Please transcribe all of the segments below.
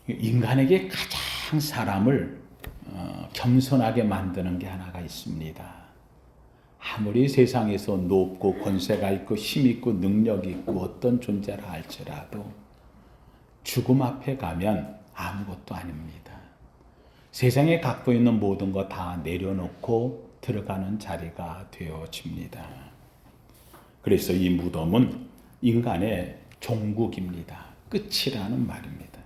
인간에게 가장 사람을 겸손하게 만드는 게 하나가 있습니다. 아무리 세상에서 높고 권세가 있고 힘 있고 능력이 있고 어떤 존재라 할지라도 죽음 앞에 가면 아무것도 아닙니다. 세상에 갖고 있는 모든 거 다 내려놓고 들어가는 자리가 되어집니다. 그래서 이 무덤은 인간의 종국입니다. 끝이라는 말입니다.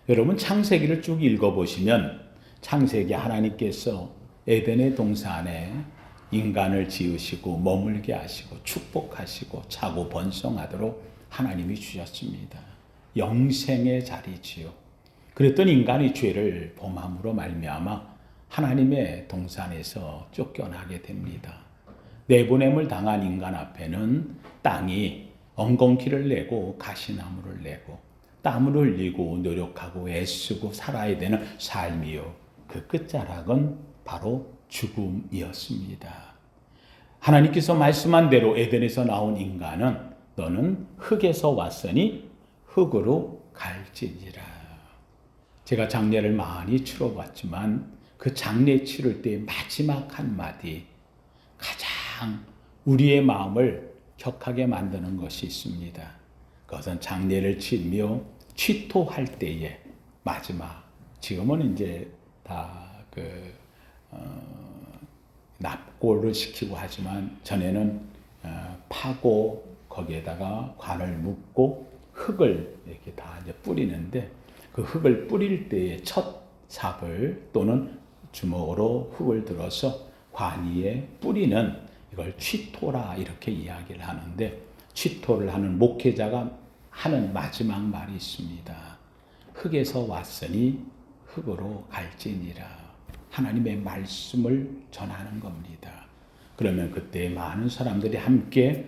여러분 창세기를 쭉 읽어보시면 창세기 하나님께서 에덴의 동산에 인간을 지으시고 머물게 하시고 축복하시고 차고 번성하도록 하나님이 주셨습니다. 영생의 자리지요. 그랬던 인간이 죄를 범함으로 말미암아 하나님의 동산에서 쫓겨나게 됩니다. 내보냄을 당한 인간 앞에는 땅이 엉겅퀴를 내고 가시나무를 내고 땀을 흘리고 노력하고 애쓰고 살아야 되는 삶이요. 그 끝자락은 바로 죽음이었습니다. 하나님께서 말씀한 대로 에덴에서 나온 인간은 너는 흙에서 왔으니 흙으로 갈지니라. 제가 장례를 많이 치러봤지만 그 장례 치를 때 마지막 한마디 가장 우리의 마음을 격하게 만드는 것이 있습니다. 그것은 장례를 치며 취토할 때의 마지막, 지금은 이제 다 납골을 시키고 하지만 전에는 파고 거기에다가 관을 묶고 흙을 이렇게 다 이제 뿌리는데 그 흙을 뿌릴 때의 첫 삽을 또는 주먹으로 흙을 들어서 관 위에 뿌리는 이걸 취토라 이렇게 이야기를 하는데 취토를 하는 목회자가 하는 마지막 말이 있습니다. 흙에서 왔으니 흙으로 갈지니라. 하나님의 말씀을 전하는 겁니다. 그러면 그때 많은 사람들이 함께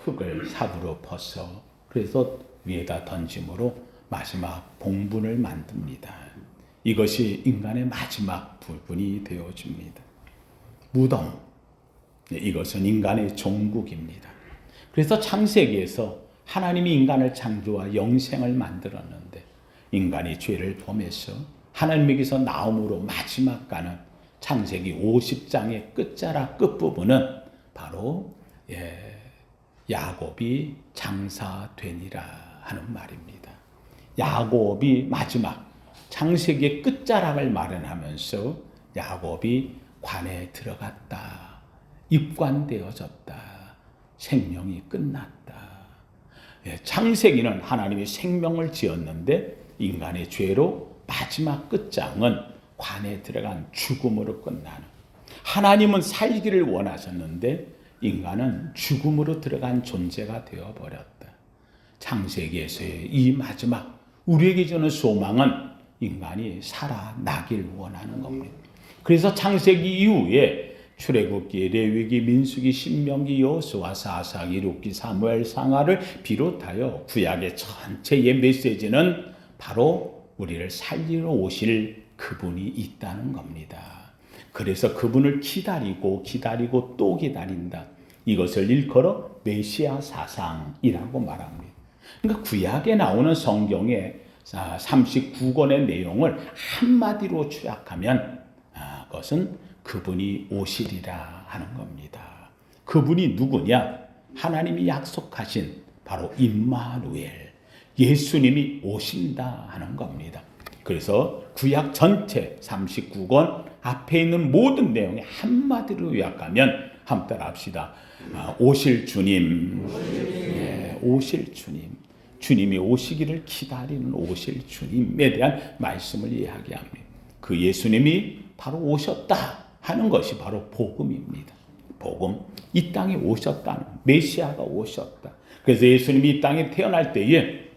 흙을 삽으로 퍼서 그래서 위에다 던짐으로 마지막 봉분을 만듭니다. 이것이 인간의 마지막 부분이 되어집니다. 무덤, 이것은 인간의 종국입니다. 그래서 창세기에서 하나님이 인간을 창조와 영생을 만들었는데 인간이 죄를 범해서 하나님에게서 나옴으로 마지막 가는 창세기 50장의 끝자락 끝부분은 바로 야곱이 장사되니라 하는 말입니다. 야곱이 마지막 창세기의 끝자락을 마련하면서 야곱이 관에 들어갔다. 입관되어졌다. 생명이 끝났다. 창세기는 하나님이 생명을 지었는데 인간의 죄로 마지막 끝장은 관에 들어간 죽음으로 끝나는. 하나님은 살기를 원하셨는데 인간은 죽음으로 들어간 존재가 되어버렸다. 창세기에서의 이 마지막 우리에게 주는 소망은 인간이 살아나길 원하는 겁니다. 그래서 창세기 이후에 출애굽기, 레위기, 민수기, 신명기, 여호수아, 사사기, 룻기, 사무엘, 상하를 비롯하여 구약의 전체의 메시지는 바로 우리를 살리러 오실 그분이 있다는 겁니다. 그래서 그분을 기다리고 또 기다린다. 이것을 일컬어 메시아 사상이라고 말합니다. 그러니까 구약에 나오는 성경의 39권의 내용을 한마디로 요약하면 그것은 그분이 오시리라 하는 겁니다. 그분이 누구냐? 하나님이 약속하신 바로 임마누엘, 예수님이 오신다 하는 겁니다. 그래서 구약 전체 39권 앞에 있는 모든 내용이 한마디로 요약하면 한번 따라합시다. 오실 주님, 오실 주님, 주님이 오시기를 기다리는 오실 주님에 대한 말씀을 이야기합니다. 그 예수님이 바로 오셨다 하는 것이 바로 복음입니다. 복음, 이 땅에 오셨다는, 메시아가 오셨다. 그래서 예수님이 이 땅에 태어날 때에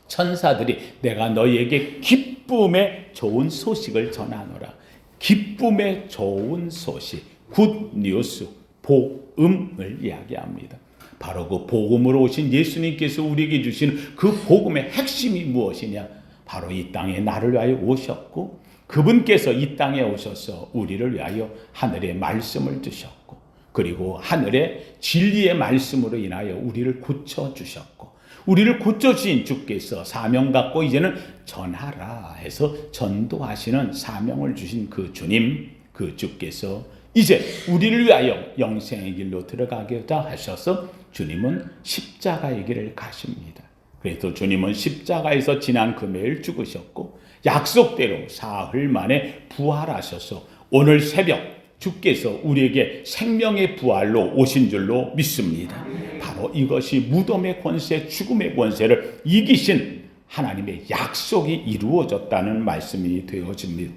천사들이 내가 너희에게 기쁨의 좋은 소식을 전하노라. 기쁨의 좋은 소식, 굿뉴스, 복음을 이야기합니다. 바로 그 복음으로 오신 예수님께서 우리에게 주시는 그 복음의 핵심이 무엇이냐? 바로 이 땅에 나를 위하여 오셨고 그분께서 이 땅에 오셔서 우리를 위하여 하늘의 말씀을 주셨고 그리고 하늘의 진리의 말씀으로 인하여 우리를 고쳐주셨고 우리를 고쳐주신 주께서 사명 갖고 이제는 전하라 해서 전도하시는 사명을 주신 그 주님, 그 주께서 이제 우리를 위하여 영생의 길로 들어가고자 하셔서 주님은 십자가의 길을 가십니다. 그래서 주님은 십자가에서 지난 금요일 죽으셨고 약속대로 사흘 만에 부활하셔서 오늘 새벽 주께서 우리에게 생명의 부활로 오신 줄로 믿습니다. 바로 이것이 무덤의 권세, 죽음의 권세를 이기신 하나님의 약속이 이루어졌다는 말씀이 되어집니다.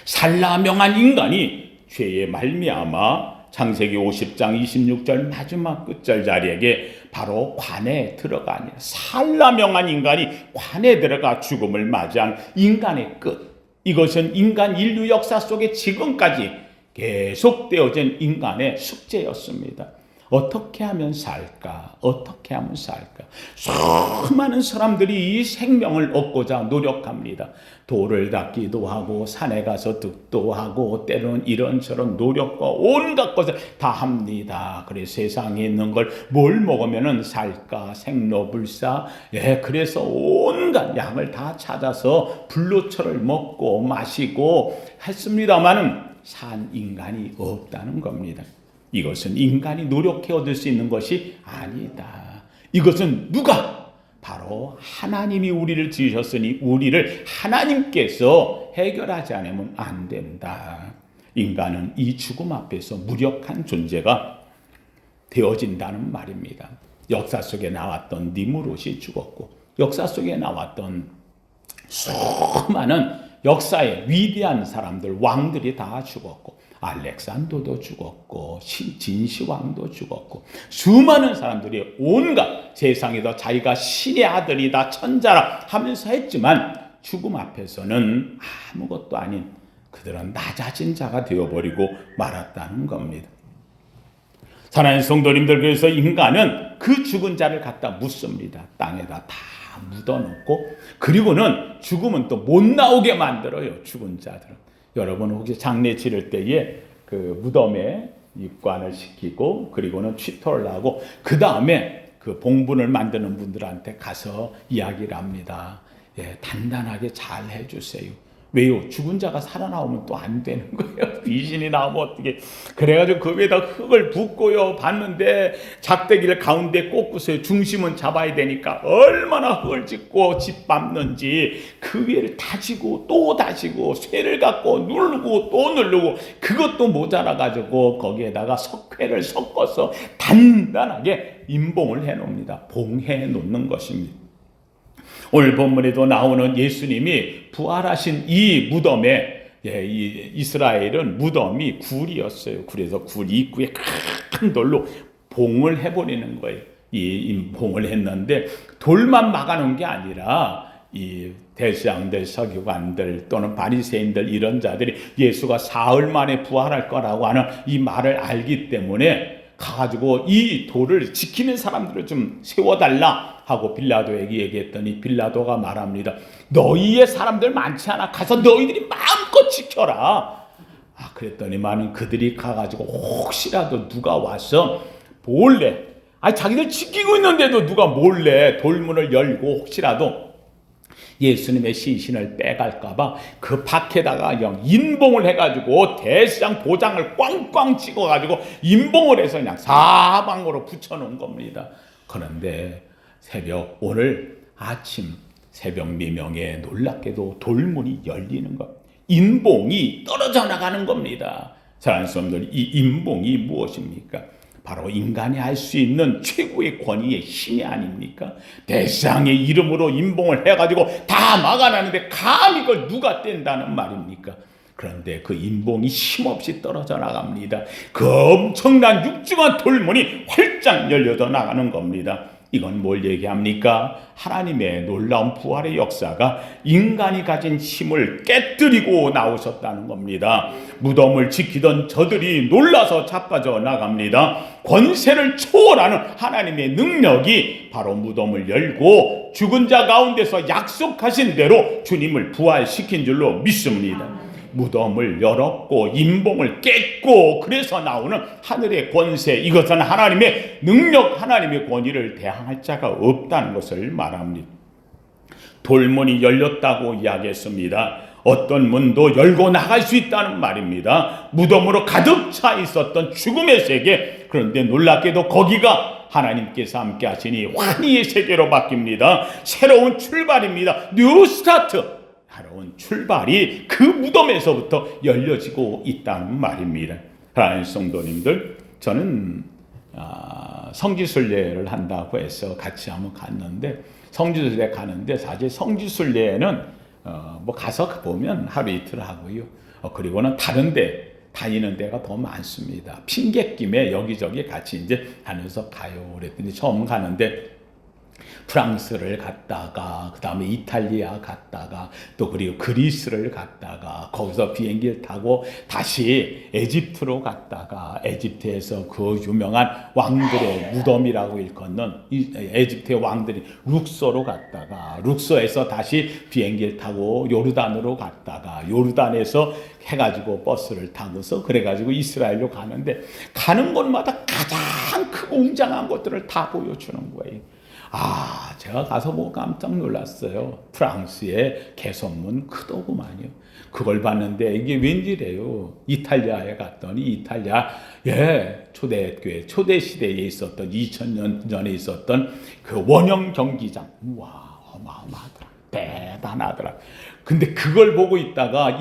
살라명한 인간이 죄에 말미암아 창세기 50장 26절 마지막 끝절 자리에게 바로 관에 들어가니 살라명한 인간이 관에 들어가 죽음을 맞이한 인간의 끝. 이것은 인간 인류 역사 속에 지금까지 계속되어진 인간의 숙제였습니다. 어떻게 하면 살까? 어떻게 하면 살까? 수많은 사람들이 이 생명을 얻고자 노력합니다. 돌을 닦기도 하고 산에 가서 득도 하고 때로는 이런저런 노력과 온갖 것을 다 합니다. 그래서 세상에 있는 걸 뭘 먹으면 살까? 생로불사. 그래서 온갖 약을 다 찾아서 불로초를 먹고 마시고 했습니다마는 산 인간이 없다는 겁니다. 이것은 인간이 노력해 얻을 수 있는 것이 아니다. 이것은 누가? 바로 하나님이 우리를 지으셨으니 우리를 하나님께서 해결하지 않으면 안 된다. 인간은 이 죽음 앞에서 무력한 존재가 되어진다는 말입니다. 역사 속에 나왔던 니무롯이 죽었고 역사 속에 나왔던 수많은 역사의 위대한 사람들, 왕들이 다 죽었고 알렉산더도 죽었고 진시황도 죽었고 수많은 사람들이 온갖 세상에서 자기가 신의 아들이다 천자라 하면서 했지만 죽음 앞에서는 아무것도 아닌 그들은 낮아진 자가 되어버리고 말았다는 겁니다. 사랑하는 성도님들, 그래서 인간은 그 죽은 자를 갖다 묻습니다. 땅에다 다 묻어놓고 그리고는 죽음은 또 못 나오게 만들어요. 죽은 자들은. 여러분 혹시 장례 치를 때에 그 무덤에 입관을 시키고 그리고는 취토를 하고 그 다음에 그 봉분을 만드는 분들한테 가서 이야기를 합니다. 단단하게 잘 해주세요. 왜요? 죽은 자가 살아나오면 또 안 되는 거예요. 귀신이 나오면 어떻게. 그래가지고 그 위에다 흙을 붓고요. 봤는데 작대기를 가운데 꽂고서요. 중심은 잡아야 되니까 얼마나 흙을 짓고 짓밟는지 그 위를 다지고 또 다지고 쇠를 갖고 누르고 또 누르고 그것도 모자라가지고 거기에다가 석회를 섞어서 단단하게 임봉을 해놓습니다. 봉해 놓는 것입니다. 오늘 본문에도 나오는 예수님이 부활하신 이 무덤에 이 이스라엘은 무덤이 굴이었어요. 그래서 굴 입구에 큰 돌로 봉을 해버리는 거예요. 이 봉을 했는데 돌만 막아놓은 게 아니라 이 대제사장들, 서기관들 또는 바리새인들 이런 자들이 예수가 사흘 만에 부활할 거라고 하는 이 말을 알기 때문에 가가지고 이 돌을 지키는 사람들을 좀 세워달라 하고 빌라도에게 얘기했더니 빌라도가 말합니다. 너희의 사람들 많지 않아. 가서 너희들이 마음껏 지켜라. 그랬더니만 그들이 가가지고 혹시라도 누가 와서 몰래, 자기들 지키고 있는데도 누가 몰래 돌문을 열고 혹시라도 예수님의 시신을 빼갈까봐 그 밖에다가 인봉을 해가지고 대시장 보장을 꽝꽝 찍어가지고 인봉을 해서 그냥 사방으로 붙여놓은 겁니다. 그런데 오늘 아침 새벽 미명에 놀랍게도 돌문이 열리는 것, 인봉이 떨어져 나가는 겁니다. 사랑하는 성도들, 이 인봉이 무엇입니까? 바로 인간이 할 수 있는 최고의 권위의 힘이 아닙니까? 대상의 이름으로 인봉을 해가지고 다 막아놨는데 감히 그걸 누가 뗀다는 말입니까? 그런데 그 인봉이 힘없이 떨어져 나갑니다. 그 엄청난 육중한 돌문이 활짝 열려져 나가는 겁니다. 이건 뭘 얘기합니까? 하나님의 놀라운 부활의 역사가 인간이 가진 힘을 깨뜨리고 나오셨다는 겁니다. 무덤을 지키던 저들이 놀라서 자빠져 나갑니다. 권세를 초월하는 하나님의 능력이 바로 무덤을 열고 죽은 자 가운데서 약속하신 대로 주님을 부활시킨 줄로 믿습니다. 무덤을 열었고 임봉을 깼고 그래서 나오는 하늘의 권세, 이것은 하나님의 능력, 하나님의 권위를 대항할 자가 없다는 것을 말합니다. 돌문이 열렸다고 이야기했습니다. 어떤 문도 열고 나갈 수 있다는 말입니다. 무덤으로 가득 차 있었던 죽음의 세계, 그런데 놀랍게도 거기가 하나님께서 함께 하시니 환희의 세계로 바뀝니다. 새로운 출발입니다. 뉴 스타트, 새로운 출발이 그 무덤에서부터 열려지고 있다는 말입니다. 사랑하는 성도님들, 저는 성지순례를 한다고 해서 같이 한번 갔는데, 성지순례 가는데 사실 성지순례는 뭐 가서 보면 하루 이틀 하고요. 그리고는 다른 데 다니는 데가 더 많습니다. 핑계김에 여기저기 같이 이제 다녀서 가요. 그랬더니 처음 가는데 프랑스를 갔다가 그 다음에 이탈리아 갔다가 또 그리고 그리스를 갔다가 거기서 비행기를 타고 다시 에집트로 갔다가 에집트에서 그 유명한 왕들의 무덤이라고 일컫는 에집트의 왕들이 룩소로 갔다가 룩소에서 다시 비행기를 타고 요르단으로 갔다가 요르단에서 해가지고 버스를 타고서 그래가지고 이스라엘로 가는데 가는 곳마다 가장 크고 웅장한 것들을 다 보여주는 거예요. 제가 가서 보고 깜짝 놀랐어요. 프랑스의 개선문 크더구만요. 그걸 봤는데 이게 웬일이에요. 이탈리아에 갔더니 이탈리아의 초대교회, 초대시대에 있었던 2000년 전에 있었던 그 원형 경기장. 와, 어마어마하더라. 대단하더라. 근데 그걸 보고 있다가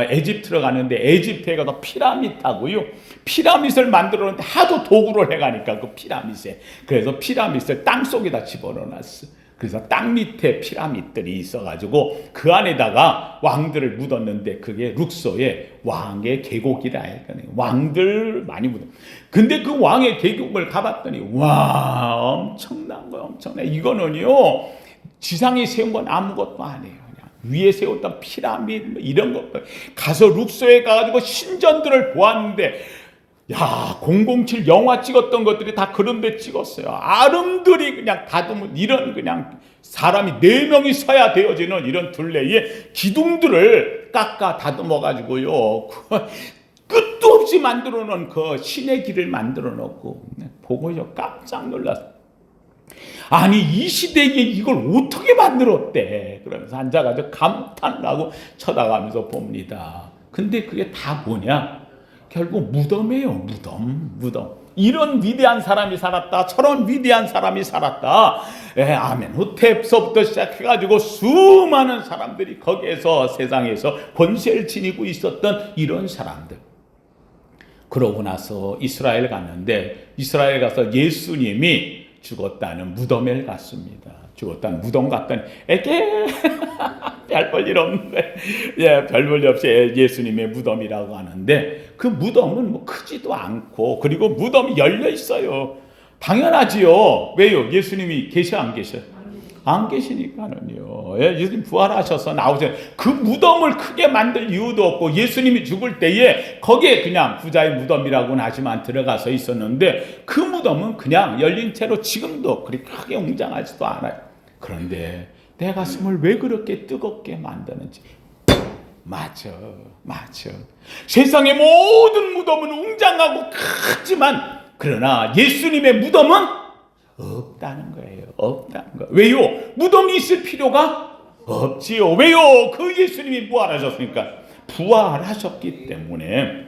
에집트로 가는데 에집트에 가서 피라밋하고요. 피라밋을 만들었는데 하도 도구를 해가니까 그 피라밋에. 그래서 피라밋을 땅 속에다 집어넣어놨어. 그래서 땅 밑에 피라밋들이 있어가지고 그 안에다가 왕들을 묻었는데 그게 룩소의 왕의 계곡이라 할까요. 왕들 많이 묻어. 근데 그 왕의 계곡을 가봤더니 와, 엄청난 거야, 엄청나. 이거는요, 지상에 세운 건 아무것도 아니에요. 위에 세웠던 피라밋 이런 것들 가서 룩소에 가가지고 신전들을 보았는데, 야, 007 영화 찍었던 것들이 다 그런 데 찍었어요. 아름들이 그냥 다듬은 이런 그냥 사람이 4명이 서야 되어지는 이런 둘레의 기둥들을 깎아 다듬어 가지고요, 끝도 없이 만들어 놓은 그 신의 길을 만들어 놓고 보고요 깜짝 놀랐어요. 아니, 이 시대에 이걸 어떻게 만들었대? 그러면서 앉아가지고 감탄을 하고 쳐다가면서 봅니다. 근데 그게 다 뭐냐? 결국 무덤이에요. 무덤. 이런 위대한 사람이 살았다. 저런 위대한 사람이 살았다. 아멘호텝서부터 시작해가지고 수많은 사람들이 거기에서 세상에서 권세를 지니고 있었던 이런 사람들. 그러고 나서 이스라엘 갔는데, 이스라엘 가서 예수님이 죽었다는 무덤에 갔습니다. 죽었다는 무덤 갔더니 별 볼 일 없는데, 별 볼 일 없이 예수님의 무덤이라고 하는데, 그 무덤은 뭐 크지도 않고, 그리고 무덤이 열려 있어요. 당연하지요. 왜요? 예수님이 계셔 안 계셔? 안 계시니까는요. 예수님 부활하셔서 나오세요. 그 무덤을 크게 만들 이유도 없고, 예수님이 죽을 때에 거기에 그냥 부자의 무덤이라고는 하지만 들어가서 있었는데, 그 무덤은 그냥 열린 채로 지금도 그렇게 크게 웅장하지도 않아요. 그런데 내 가슴을 왜 그렇게 뜨겁게 만드는지. 맞아. 세상의 모든 무덤은 웅장하고 크지만, 그러나 예수님의 무덤은 없다는 거예요. 왜요? 무덤이 있을 필요가 없지요. 왜요? 그 예수님이 부활하셨으니까. 부활하셨기 때문에,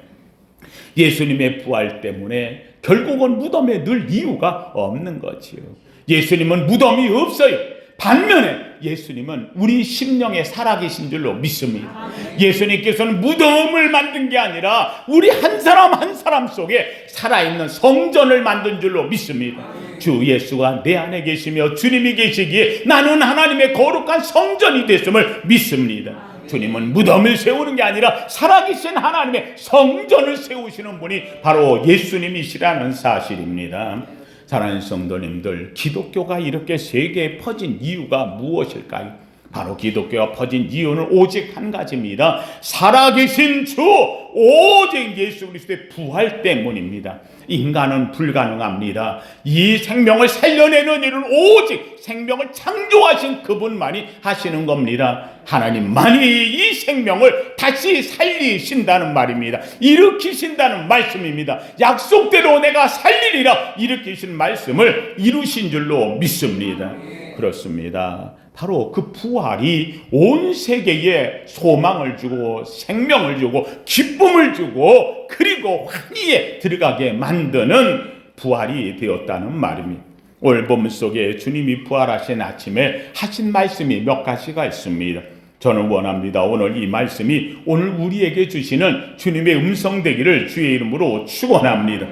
예수님의 부활 때문에 결국은 무덤에 늘 이유가 없는 거지요. 예수님은 무덤이 없어요. 반면에 예수님은 우리 심령에 살아계신 줄로 믿습니다. 예수님께서는 무덤을 만든 게 아니라 우리 한 사람 한 사람 속에 살아있는 성전을 만든 줄로 믿습니다. 주 예수가 내 안에 계시며 주님이 계시기에 나는 하나님의 거룩한 성전이 됐음을 믿습니다. 주님은 무덤을 세우는 게 아니라 살아계신 하나님의 성전을 세우시는 분이 바로 예수님이시라는 사실입니다. 사랑하는 성도님들, 기독교가 이렇게 세계에 퍼진 이유가 무엇일까요? 바로 기독교가 퍼진 이유는 오직 한 가지입니다. 살아계신 주 오직 예수 그리스도의 부활 때문입니다. 인간은 불가능합니다. 이 생명을 살려내는 일은 오직 생명을 창조하신 그분만이 하시는 겁니다. 하나님만이 이 생명을 다시 살리신다는 말입니다. 일으키신다는 말씀입니다. 약속대로 내가 살리리라 일으키신 말씀을 이루신 줄로 믿습니다. 그렇습니다. 바로 그 부활이 온 세계에 소망을 주고 생명을 주고 기쁨을 주고 그리고 환희에 들어가게 만드는 부활이 되었다는 말입니다. 오늘 본문 속에 주님이 부활하신 아침에 하신 말씀이 몇 가지가 있습니다. 저는 원합니다. 오늘 이 말씀이 오늘 우리에게 주시는 주님의 음성 되기를 주의 이름으로 축원합니다.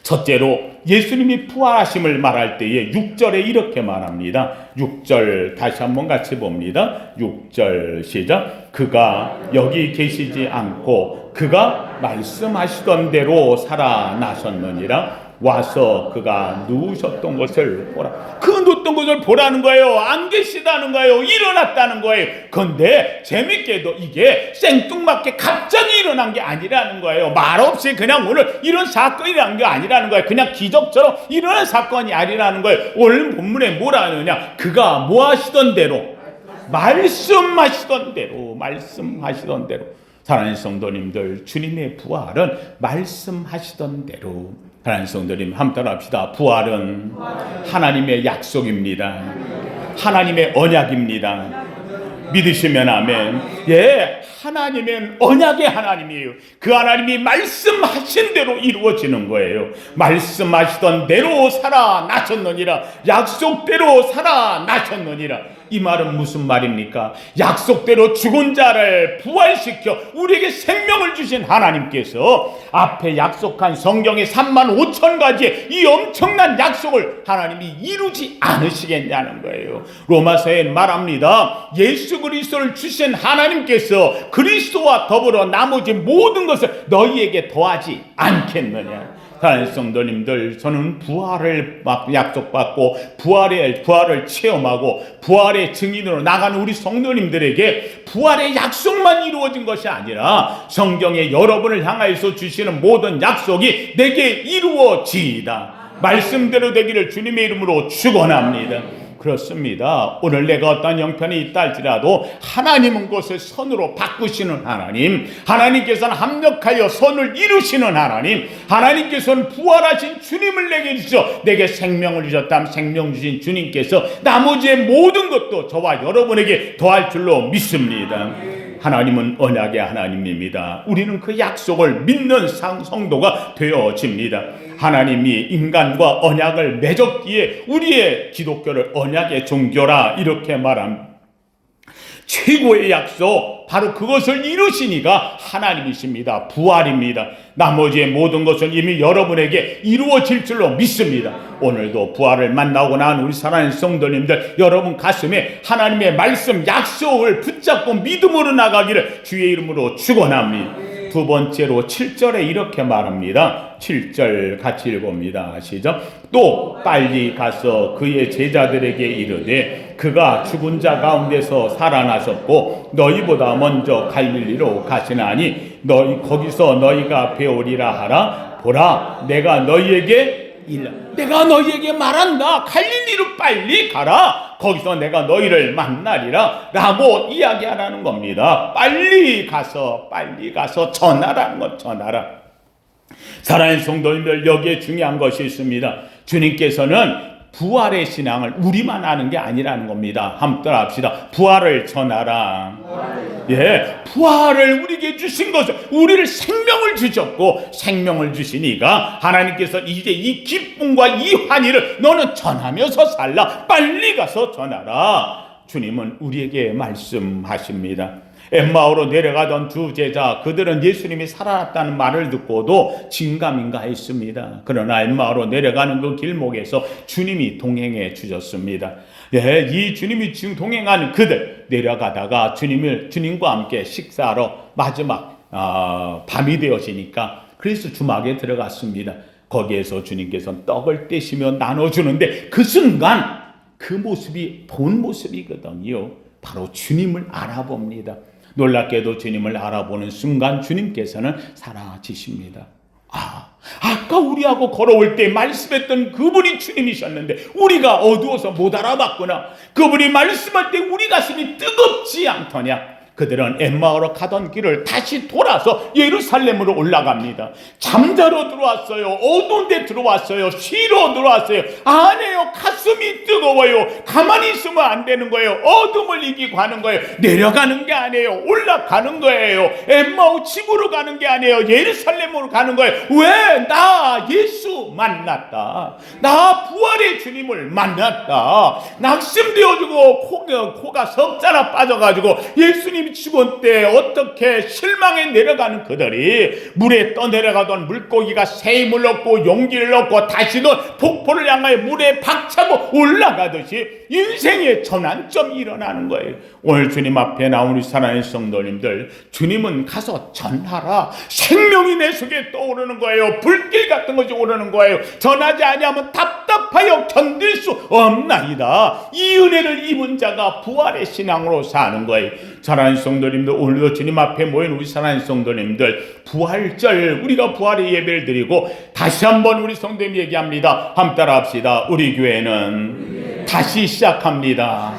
첫째로 예수님이 부활하심을 말할 때에 6절에 이렇게 말합니다. 6절 다시 한번 같이 봅니다. 6절 시작. 그가 여기 계시지 않고 그가 말씀하시던 대로 살아나셨느니라. 와서 그가 누우셨던 것을 보라. 그 누웠던 것을 보라는 거예요. 안 계시다는 거예요. 일어났다는 거예요. 그런데 재밌게도 이게 생뚱맞게 갑자기 일어난 게 아니라는 거예요. 말없이 그냥 오늘 이런 사건이 일어난 게 아니라는 거예요. 그냥 기적처럼 일어난 사건이 아니라는 거예요. 오늘 본문에 뭐라 하느냐. 그가 뭐 하시던 대로 말씀하시던 대로 사랑하는 성도님들, 주님의 부활은 말씀하시던 대로. 사랑하는 성도님, 한번 합시다. 부활은 하나님의 약속입니다. 하나님의 언약입니다. 믿으시면 아멘. 예, 하나님은 언약의 하나님이에요. 그 하나님이 말씀하신 대로 이루어지는 거예요. 말씀하시던 대로 살아나셨느니라. 약속대로 살아나셨느니라. 이 말은 무슨 말입니까? 약속대로 죽은 자를 부활시켜 우리에게 생명을 주신 하나님께서 앞에 약속한 성경의 35,000가지의 이 엄청난 약속을 하나님이 이루지 않으시겠냐는 거예요. 로마서에 말합니다. 예수 그리스도를 주신 하나님께서 그리스도와 더불어 나머지 모든 것을 너희에게 더하지 않겠느냐. 사랑하는 성도님들, 저는 부활을 약속받고 부활을 체험하고 부활의 증인으로 나가는 우리 성도님들에게 부활의 약속만 이루어진 것이 아니라 성경에 여러분을 향하여서 주시는 모든 약속이 내게 이루어지이다. 말씀대로 되기를 주님의 이름으로 축원합니다. 그렇습니다. 오늘 내가 어떤 형편이 있다 할지라도 하나님은 그것을 선으로 바꾸시는 하나님, 하나님께서는 합력하여 선을 이루시는 하나님, 하나님께서는 부활하신 주님을 내게 주셔 내게 생명을 주셨다면 생명 주신 주님께서 나머지의 모든 것도 저와 여러분에게 더할 줄로 믿습니다. 하나님은 언약의 하나님입니다. 우리는 그 약속을 믿는 성도가 되어집니다. 하나님이 인간과 언약을 맺었기에 우리의 기독교를 언약의 종교라 이렇게 말합니다. 최고의 약속, 바로 그것을 이루시니가 하나님이십니다. 부활입니다. 나머지의 모든 것은 이미 여러분에게 이루어질 줄로 믿습니다. 오늘도 부활을 만나고 난 우리 사랑하는 성도님들, 여러분 가슴에 하나님의 말씀 약속을 붙잡고 믿음으로 나가기를 주의 이름으로 축원합니다. 두 번째로 7절에 이렇게 말합니다. 7절 같이 읽어봅니다. 시작. 또 빨리 가서 그의 제자들에게 이르되 그가 죽은 자 가운데서 살아나셨고 너희보다 먼저 갈릴리로 가시나니 너희 거기서 너희가 배우리라 하라. 보라, 내가 너희에게 말한다. 갈릴리로 빨리 가라. 거기서 내가 너희를 만나리라 라고 이야기하라는 겁니다. 빨리 가서 전하라는 것. 전하라. 사랑하는 성도님들, 여기에 중요한 것이 있습니다. 주님께서는 부활의 신앙을 우리만 아는 게 아니라는 겁니다. 한번 따라합시다. 부활을 전하라. 예, 부활을 우리에게 주신 것을, 우리를 생명을 주셨고 생명을 주시니까 하나님께서 이제 이 기쁨과 이 환희를 너는 전하면서 살라. 빨리 가서 전하라. 주님은 우리에게 말씀하십니다. 엠마오로 내려가던 두 제자, 그들은 예수님이 살아났다는 말을 듣고도 진감인가했습니다. 그러나 엠마오로 내려가는 그 길목에서 주님이 동행해 주셨습니다. 예, 이 주님이 지금 동행하는 그들, 내려가다가 주님과 함께 식사하러 마지막 밤이 되어지니까 그래서 주막에 들어갔습니다. 거기에서 주님께서 떡을 떼시며 나눠주는데 그 순간 그 모습이 본 모습이거든요. 바로 주님을 알아봅니다. 놀랍게도 주님을 알아보는 순간 주님께서는 사라지십니다. 아까 우리하고 걸어올 때 말씀했던 그분이 주님이셨는데 우리가 어두워서 못 알아봤구나. 그분이 말씀할 때 우리 가슴이 뜨겁지 않더냐. 그들은 엠마오로 가던 길을 다시 돌아서 예루살렘으로 올라갑니다. 잠자러 들어왔어요. 어두운 데 들어왔어요. 쉬러 들어왔어요. 아니에요. 가슴이 뜨거워요. 가만히 있으면 안 되는 거예요. 어둠을 이기고 하는 거예요. 내려가는 게 아니에요. 올라가는 거예요. 엠마오 집으로 가는 게 아니에요. 예루살렘으로 가는 거예요. 왜? 나 예수 만났다. 나 부활의 주님을 만났다. 낙심되어지고 코가 석자나 빠져가지고 예수님 죽은 때 어떻게 실망에 내려가는 그들이 물에 떠내려가던 물고기가 새 힘을 얻고 용기를 얻고 다시도 폭포를 향하여 물에 박차고 올라가듯이 인생의 전환점이 일어나는 거예요. 오늘 주님 앞에 나온 우리 사랑하는 성도님들, 주님은 가서 전하라. 생명이 내 속에 떠오르는 거예요. 불길 같은 것이 오르는 거예요. 전하지 아니하면 답답하여 견딜 수 없나이다. 이 은혜를 입은 자가 부활의 신앙으로 사는 거예요. 사랑하는 성도님들, 오늘도 주님 앞에 모인 우리 사랑하는 성도님들, 부활절 우리가 부활의 예배를 드리고 다시 한번 우리 성도님 얘기합니다. 함께 따라 합시다. 우리 교회는 다시 시작합니다.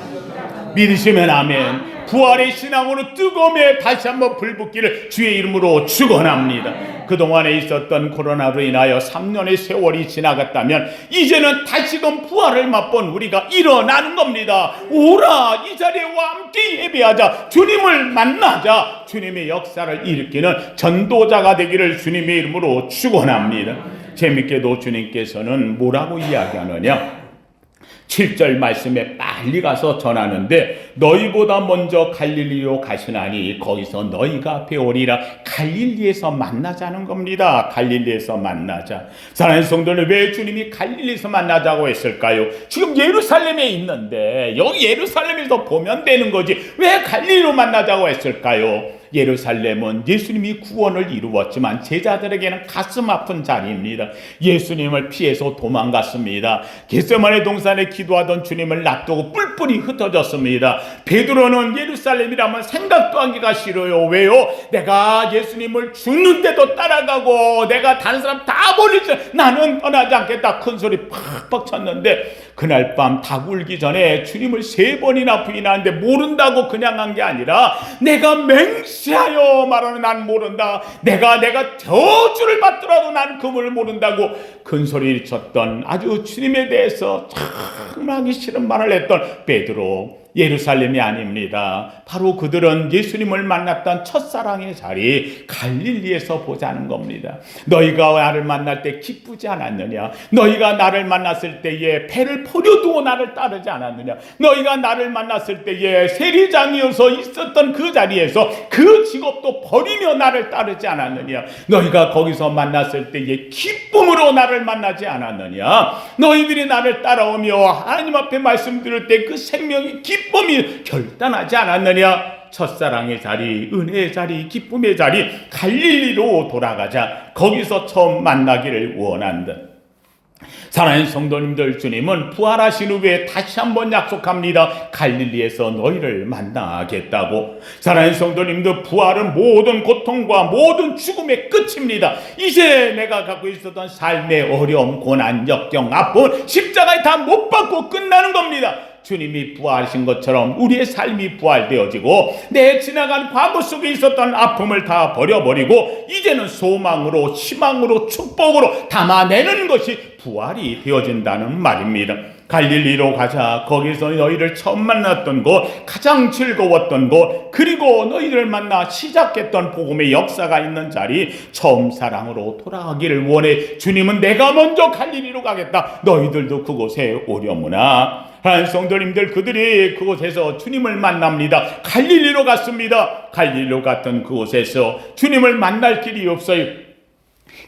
믿으시면 아멘. 부활의 신앙으로 뜨거움에 다시 한번 불붙기를 주의 이름으로 축원합니다. 그동안에 있었던 코로나로 인하여 3년의 세월이 지나갔다면 이제는 다시금 부활을 맛본 우리가 일어나는 겁니다. 오라, 이 자리에 와 함께 예배하자. 주님을 만나자. 주님의 역사를 일으키는 전도자가 되기를 주님의 이름으로 축원합니다. 재밌게도 주님께서는 뭐라고 이야기하느냐? 7절 말씀에 빨리 가서 전하는데 너희보다 먼저 갈릴리로 가시나니 거기서 너희가 배우리라. 갈릴리에서 만나자는 겁니다. 갈릴리에서 만나자. 사랑하는 성도들, 왜 주님이 갈릴리에서 만나자고 했을까요? 지금 예루살렘에 있는데 여기 예루살렘에서 보면 되는 거지 왜 갈릴리로 만나자고 했을까요? 예루살렘은 예수님이 구원을 이루었지만 제자들에게는 가슴 아픈 자리입니다. 예수님을 피해서 도망갔습니다. 겟세마네 동산에 기도하던 주님을 놔두고 뿔뿔이 흩어졌습니다. 베드로는 예루살렘이라면 생각도 하기가 싫어요. 왜요? 내가 예수님을 죽는데도 따라가고 내가 다른 사람 다 버리지 나는 떠나지 않겠다 큰 소리 팍팍 쳤는데 그날 밤 닭 울기 전에 주님을 3번이나 부인하는데 모른다고 그냥 한 게 아니라 내가 맹세하여 말하는 난 모른다. 내가 저주를 받더라도 난 그분을 모른다고 큰 소리를 쳤던 아주 주님에 대해서 참 하기 싫은 말을 했던 베드로. 예루살렘이 아닙니다. 바로 그들은 예수님을 만났던 첫사랑의 자리 갈릴리에서 보자는 겁니다. 너희가 나를 만날 때 기쁘지 않았느냐? 너희가 나를 만났을 때에 배를 버려두고 나를 따르지 않았느냐? 너희가 나를 만났을 때에 세리장이어서 있었던 그 자리에서 그 직업도 버리며 나를 따르지 않았느냐? 너희가 거기서 만났을 때에 기쁨으로 나를 만나지 않았느냐? 너희들이 나를 따라오며 하나님 앞에 말씀 들을 때 그 생명이 기쁨이 결단하지 않았느냐? 첫사랑의 자리, 은혜의 자리, 기쁨의 자리 갈릴리로 돌아가자. 거기서 처음 만나기를 원한다. 사랑하는 성도님들, 주님은 부활하신 후에 다시 한번 약속합니다. 갈릴리에서 너희를 만나겠다고. 사랑하는 성도님들, 부활은 모든 고통과 모든 죽음의 끝입니다. 이제 내가 갖고 있었던 삶의 어려움, 고난, 역경, 아픔 십자가에 다 못 박고 끝나는 겁니다. 주님이 부활하신 것처럼 우리의 삶이 부활되어지고 내 지나간 과거 속에 있었던 아픔을 다 버려버리고 이제는 소망으로, 희망으로, 축복으로 담아내는 것이 부활이 되어진다는 말입니다. 갈릴리로 가자. 거기서 너희를 처음 만났던 곳, 가장 즐거웠던 곳, 그리고 너희를 만나 시작했던 복음의 역사가 있는 자리, 처음 사랑으로 돌아가기를 원해. 주님은 내가 먼저 갈릴리로 가겠다. 너희들도 그곳에 오려무나. 하나님 성도님들, 그들이 그곳에서 주님을 만납니다. 갈릴리로 갔습니다. 갈릴리로 갔던 그곳에서 주님을 만날 길이 없어요.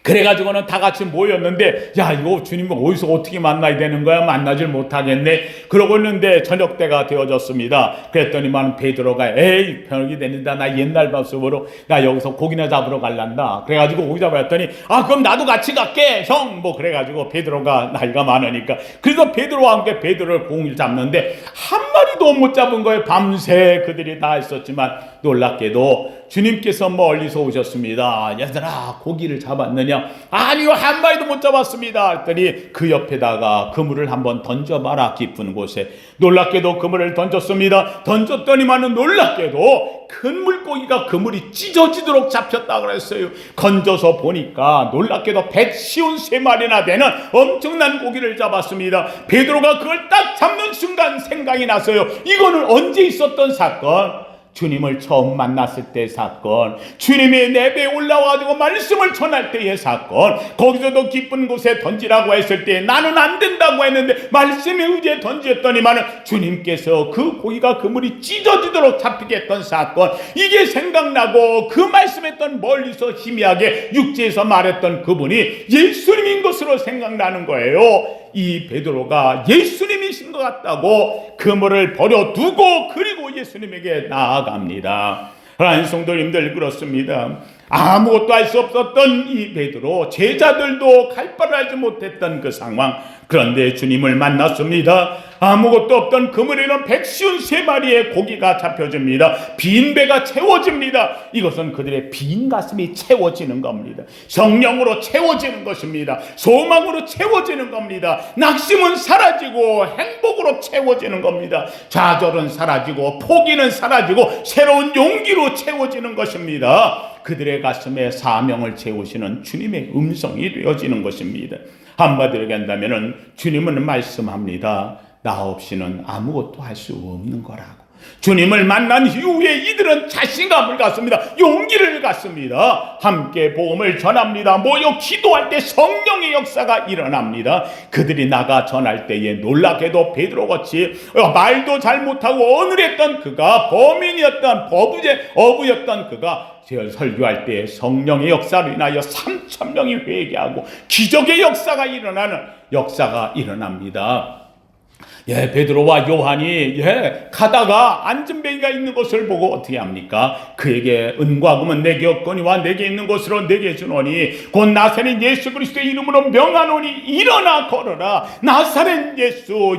그래가지고는 다 같이 모였는데, 야, 이거 주님 어디서 어떻게 만나야 되는 거야? 만나질 못하겠네. 그러고 있는데 저녁 때가 되어졌습니다. 그랬더니만 베드로가, 에이, 병이 됩니다. 나 옛날 밥으로 나 여기서 고기나 잡으러 갈란다. 그래가지고 고기 잡으러 갔더니, 아, 그럼 나도 같이 갈게, 형. 뭐 그래가지고 베드로가 나이가 많으니까. 그래서 베드로와 함께 베드로를 고기를 잡는데 한 마리도 못 잡은 거예요. 밤새 그들이 다 했었지만 놀랍게도 주님께서 멀리서 오셨습니다. 얘들아, 고기를 잡았느냐? 아니요, 한 마리도 못 잡았습니다. 했더니 그 옆에다가 그물을 한번 던져봐라. 깊은 곳에. 놀랍게도 그물을 던졌습니다. 던졌더니만은 놀랍게도 큰 물고기가 그물이 찢어지도록 잡혔다 그랬어요. 건져서 보니까 놀랍게도 153마리나 되는 엄청난 고기를 잡았습니다. 베드로가 그걸 딱 잡는 순간 생각이 났어요. 이거는 언제 있었던 사건? 주님을 처음 만났을 때의 사건, 주님의 내배에 올라와가지고 말씀을 전할 때의 사건, 거기서도 깊은 곳에 던지라고 했을 때 나는 안 된다고 했는데 말씀에 의지해 던졌더니만은 주님께서 그 고기가 그물이 찢어지도록 잡히게 했던 사건, 이게 생각나고 그 말씀했던 멀리서 희미하게 육지에서 말했던 그분이 예수님인 것으로 생각나는 거예요. 이 베드로가 예수님이신 것 같다고 그물을 버려두고 그리고 예수님에게 나아갑니다. 하나님 성도님들, 그렇습니다. 아무것도 할 수 없었던 이 베드로, 제자들도 갈 바를 알지 못했던 그 상황. 그런데 주님을 만났습니다. 아무것도 없던 그물에는 153마리의 고기가 잡혀집니다. 빈 배가 채워집니다. 이것은 그들의 빈 가슴이 채워지는 겁니다. 성령으로 채워지는 것입니다. 소망으로 채워지는 겁니다. 낙심은 사라지고 행복으로 채워지는 겁니다. 좌절은 사라지고 포기는 사라지고 새로운 용기로 채워지는 것입니다. 그들의 가슴에 사명을 채우시는 주님의 음성이 되어지는 것입니다. 한마디로 얘기한다면 주님은 말씀합니다. 나 없이는 아무것도 할 수 없는 거라고. 주님을 만난 이후에 이들은 자신감을 갖습니다. 용기를 갖습니다. 함께 복음을 전합니다. 모여 기도할 때 성령의 역사가 일어납니다. 그들이 나가 전할 때에 놀랍게도 베드로같이 말도 잘 못하고 어눌했던 그가, 범인이었던 어부였던 그가 설교할 때 성령의 역사로 인하여 3,000명이 회개하고 기적의 역사가 일어납니다. 베드로와 요한이 가다가 안전뱅이가 있는 것을 보고 어떻게 합니까? 그에게 은과 금은 내게 없거니와 내게 있는 것으로 내게 주노니 곧 나사렛 예수 그리스도의 이름으로 명하노니 일어나 걸어라. 나사렛 예수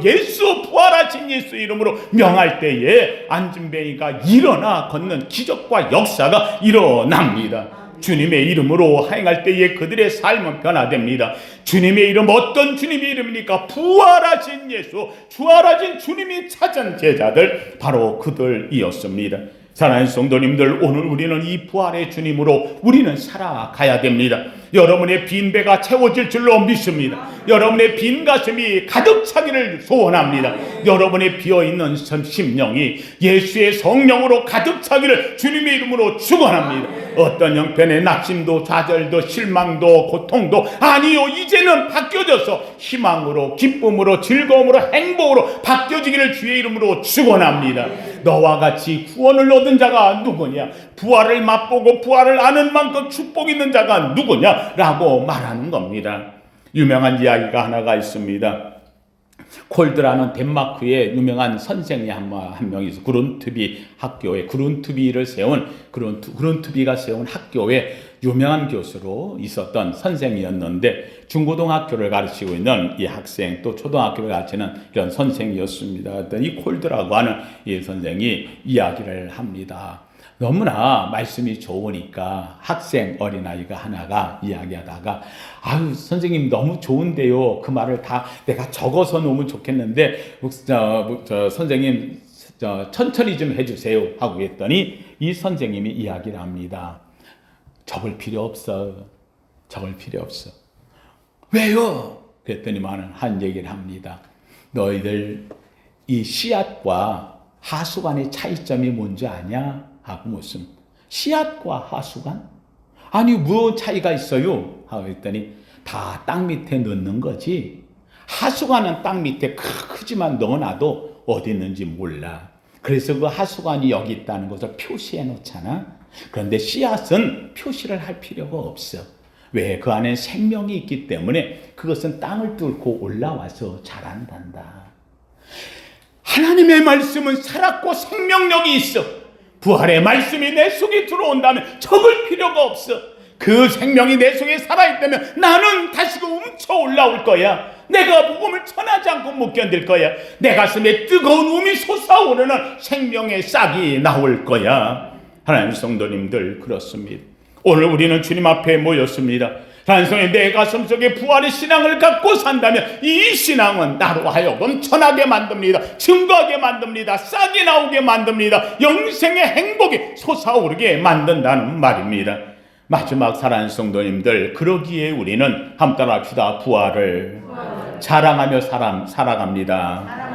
부활하신 예수 이름으로 명할 때에 안전뱅이가 일어나 걷는 기적과 역사가 일어납니다. 주님의 이름으로 행할 때에 그들의 삶은 변화됩니다. 주님의 이름, 어떤 주님의 이름입니까? 부활하신 예수, 부활하신 주님이 찾은 제자들, 바로 그들이었습니다. 사랑하는 성도님들, 오늘 우리는 이 부활의 주님으로 우리는 살아가야 됩니다. 여러분의 빈 배가 채워질 줄로 믿습니다. 여러분의 빈 가슴이 가득 차기를 소원합니다. 여러분의 비어있는 심령이 예수의 성령으로 가득 차기를 주님의 이름으로 축원합니다. 어떤 형편의 낙심도 좌절도 실망도 고통도 아니요, 이제는 바뀌어져서 희망으로 기쁨으로 즐거움으로 행복으로 바뀌어지기를 주의 이름으로 축원합니다. 너와 같이 구원을 얻은 자가 누구냐? 부활을 맛보고 부활을 아는 만큼 축복 있는 자가 누구냐? 라고 말하는 겁니다. 유명한 이야기가 하나가 있습니다. 콜드라는 덴마크의 유명한 선생이 한 명이 있어. 그룬트비가 세운 학교에 유명한 교수로 있었던 선생이었는데 중고등학교를 가르치고 있는 이 학생, 또 초등학교를 가르치는 이런 선생이었습니다. 이 콜드라고 하는 이 선생이 이야기를 합니다. 너무나 말씀이 좋으니까 학생 어린아이가 하나가 이야기하다가, 아유 선생님 너무 좋은데요, 그 말을 다 내가 적어서 놓으면 좋겠는데 선생님 천천히 좀 해주세요 하고 했더니 이 선생님이 이야기를 합니다. 적을 필요 없어. 왜요? 그랬더니만 한 얘기를 합니다. 너희들 이 씨앗과 하수관의 차이점이 뭔지 아냐? 하고 무슨 씨앗과 하수관? 아니 무슨 차이가 있어요? 하고 했더니 다 땅 밑에 넣는 거지. 하수관은 땅 밑에 크지만 넣어놔도 어디 있는지 몰라. 그래서 그 하수관이 여기 있다는 것을 표시해 놓잖아. 그런데 씨앗은 표시를 할 필요가 없어. 왜? 그 안에 생명이 있기 때문에 그것은 땅을 뚫고 올라와서 자란단다. 하나님의 말씀은 살았고 생명력이 있어. 부활의 말씀이 내 속에 들어온다면 적을 필요가 없어. 그 생명이 내 속에 살아있다면 나는 다시금 훔쳐 올라올 거야. 내가 복음을 전하지 않고 못 견딜 거야. 내 가슴에 뜨거운 음이 솟아오르는 생명의 싹이 나올 거야. 하나님 성도님들, 그렇습니다. 오늘 우리는 주님 앞에 모였습니다. 단순히 내 가슴 속에 부활의 신앙을 갖고 산다면 이 신앙은 나로 하여금 전하게 만듭니다. 증거하게 만듭니다. 싹이 나오게 만듭니다. 영생의 행복이 솟아오르게 만든다는 말입니다. 마지막 사랑하는 성도님들, 그러기에 우리는 함께 따라합시다. 부활을 자랑하며 살아갑니다.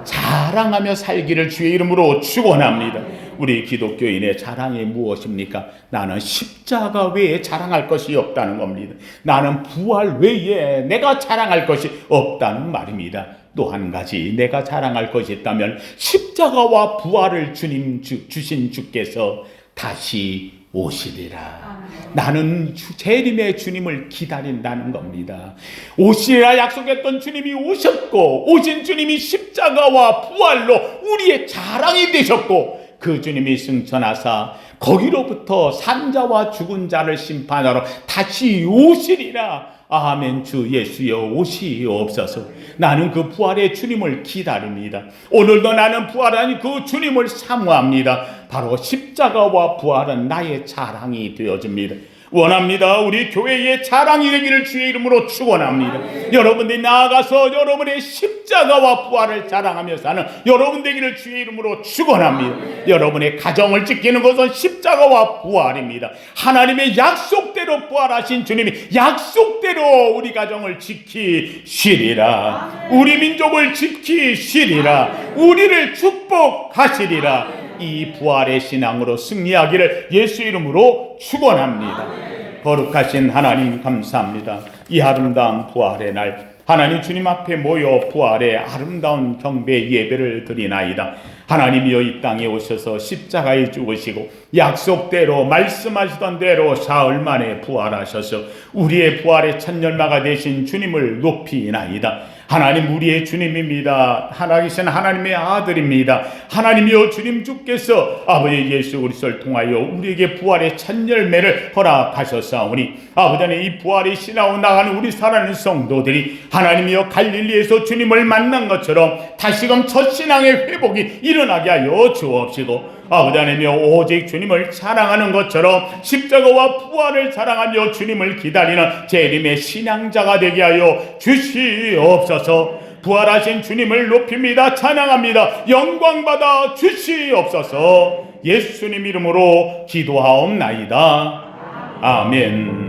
자랑하며 살기를 주의 이름으로 축원합니다. 우리 기독교인의 자랑이 무엇입니까? 나는 십자가 외에 자랑할 것이 없다는 겁니다. 나는 부활 외에 내가 자랑할 것이 없다는 말입니다. 또 한 가지 내가 자랑할 것이 있다면 십자가와 부활을 주신 주께서 다시 오시리라. 나는 재림의 주님을 기다린다는 겁니다. 오시리라 약속했던 주님이 오셨고, 오신 주님이 십자가와 부활로 우리의 자랑이 되셨고, 그 주님이 승천하사 거기로부터 산자와 죽은 자를 심판하러 다시 오시리라. 아멘. 주 예수여 오시옵소서. 나는 그 부활의 주님을 기다립니다. 오늘도 나는 부활한 그 주님을 사모합니다. 바로 십자가와 부활은 나의 자랑이 되어집니다. 원합니다. 우리 교회의 자랑이 되기를 주의 이름으로 축원합니다. 여러분들이 나아가서 여러분의 십자가와 부활을 자랑하며 사는 여러분 되기를 주의 이름으로 축원합니다. 여러분의 가정을 지키는 것은 십자가와 부활입니다. 하나님의 약속대로 부활하신 주님이 약속대로 우리 가정을 지키시리라. 우리 민족을 지키시리라. 우리를 축복하시리라. 이 부활의 신앙으로 승리하기를 예수 이름으로 축원합니다. 거룩하신 하나님 감사합니다. 이 아름다운 부활의 날 하나님 주님 앞에 모여 부활의 아름다운 경배 예배를 드리나이다. 하나님이여 이 땅에 오셔서 십자가에 죽으시고 약속대로 말씀하시던 대로 사흘 만에 부활하셔서 우리의 부활의 첫 열마가 되신 주님을 높이나이다. 하나님 우리의 주님입니다. 하나님이신 하나님의 아들입니다. 하나님이여 주님 주께서 아버지 예수 그리스도를 통하여 우리에게 부활의 첫 열매를 허락하셨사오니 아버지 하나님 이 부활의 신앙으로 나가는 우리 살아있는 성도들이 하나님이여 갈릴리에서 주님을 만난 것처럼 다시금 첫 신앙의 회복이 일어나게 하여 주옵시고 아버지 하나님이여 오직 주님을 사랑하는 것처럼 십자가와 부활을 사랑하며 주님을 기다리는 재림의 신앙자가 되게 하여 주시옵소서. 부활하신 주님을 높입니다. 찬양합니다. 영광받아 주시옵소서. 예수님 이름으로 기도하옵나이다. 아멘.